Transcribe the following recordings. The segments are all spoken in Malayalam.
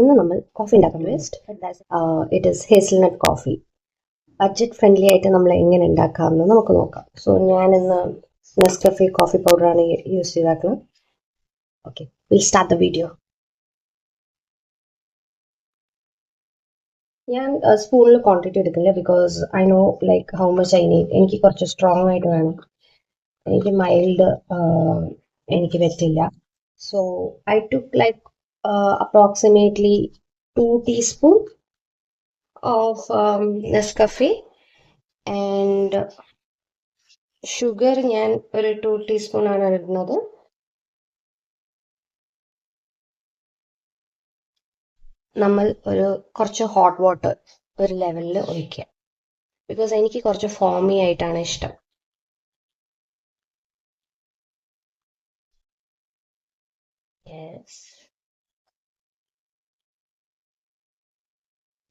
ഇന്ന് നമ്മൾ കോഫി ഉണ്ടാക്കാൻ it is hazelnut coffee. Budget friendly ആയിട്ട് നമ്മൾ എങ്ങനെ ഉണ്ടാക്കാമെന്ന് നമുക്ക് നോക്കാം. സോ ഞാൻ ഇന്ന് നെസ്കഫെ കോഫി പൗഡറാണ് യൂസ് ചെയ്താക്കുന്നത്. Okay, will start the video. ഞാൻ സ്പൂണിൽ ക്വാണ്ടിറ്റി എടുക്കില്ല because I know like how much I need. എനിക്ക് കുറച്ച് സ്ട്രോങ് ആയിട്ട് വേണം, എനിക്ക് മൈൽഡ് എനിക്ക് പറ്റില്ല. So I took like approximately 2 teaspoon of Nescafe and sugar ഞാൻ ഒരു 2 ടീസ്പൂൺ ആണ് ഇടുന്നത്. നമ്മൾ കുറച്ച് ഹോട്ട് വാട്ടർ ഒരു ലെവലിൽ ഒഴിക്കുക, ബിക്കോസ് എനിക്ക് കുറച്ച് ഫോമി ആയിട്ടാണ് ഇഷ്ടം.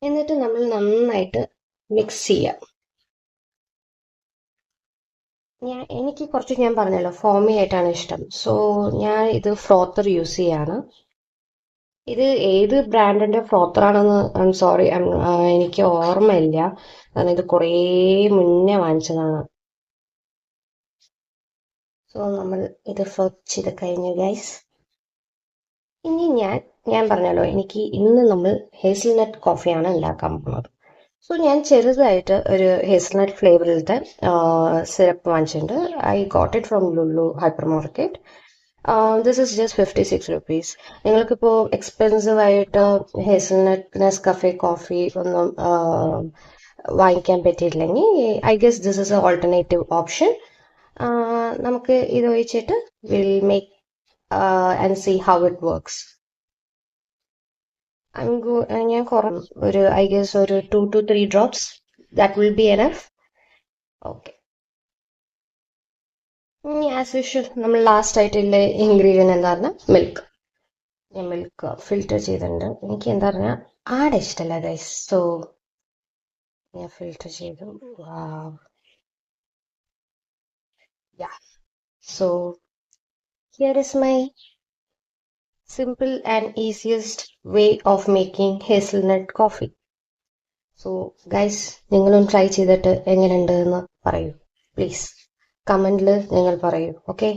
എന്നിട്ട് നമ്മൾ നന്നായിട്ട് മിക്സ് ചെയ്യാം. എനിക്ക് കുറച്ച് ഞാൻ പറഞ്ഞല്ലോ ഫോമി ആയിട്ടാണ് ഇഷ്ടം. സോ ഞാൻ ഇത് ഫ്രോത്തർ യൂസ് ചെയ്യാണ്. ഇത് ഏത് ബ്രാൻഡിന്റെ ഫ്രോത്തർ ആണെന്ന് സോറി എനിക്ക് ഓർമ്മയില്ല, കാരണം ഇത് കുറേ മുന്നേ വാങ്ങിച്ചതാണ്. സോ നമ്മൾ ഇത് ഫ്രോത്ത് ചെയ്ത് കഴിഞ്ഞു ഗൈസ്. ഇനി ഞാൻ പറഞ്ഞല്ലോ ഇന്ന് നമ്മൾ ഹേസൽനട്ട് കോഫിയാണ് ഉണ്ടാക്കാൻ പോകുന്നത്. സോ ഞാൻ ചെറുതായിട്ട് ഒരു ഹേസൽനട്ട് ഫ്ലേവറിലത്തെ സിറപ്പ് വാങ്ങിച്ചിട്ടുണ്ട്. I got it from Lulu hyper market. This is just 56 rupees. നിങ്ങൾക്കിപ്പോൾ എക്സ്പെൻസീവ് ആയിട്ട് ഹേസൽനട്ട് നെസ്കഫെ കോഫി ഒന്നും വാങ്ങിക്കാൻ പറ്റിയിട്ടില്ലെങ്കിൽ I guess this is a alternative option. നമുക്ക് ഇത് ഒഴിച്ചിട്ട് will make and see how it works. ഞാൻ ഒരു ഐ ഗെസ് ഒരു 2 to 3 drops that will be enough. Okay, as usual നമ്മൾ ലാസ്റ്റ് ആയിട്ടുള്ള ഇൻഗ്രീഡിയൻറ്റ് എന്താ പറഞ്ഞാൽ മിൽക്ക്. ഞാൻ മിൽക്ക് ഫിൽറ്റർ ചെയ്തിട്ടുണ്ട്. എനിക്ക് എന്താ പറഞ്ഞാൽ ആടെ ഇഷ്ടമല്ല ഗൈസ്, സോ ഞാൻ ഫിൽറ്റർ ചെയ്തു. So here is my simple and easiest way of making hazelnut coffee. So guys, നിങ്ങളും ട്രൈ ചെയ്തിട്ട് എങ്ങനെയുണ്ട് എന്ന് പറയൂ പ്ലീസ്. കമന്റിൽ നിങ്ങൾ പറയൂ. ഓക്കെ.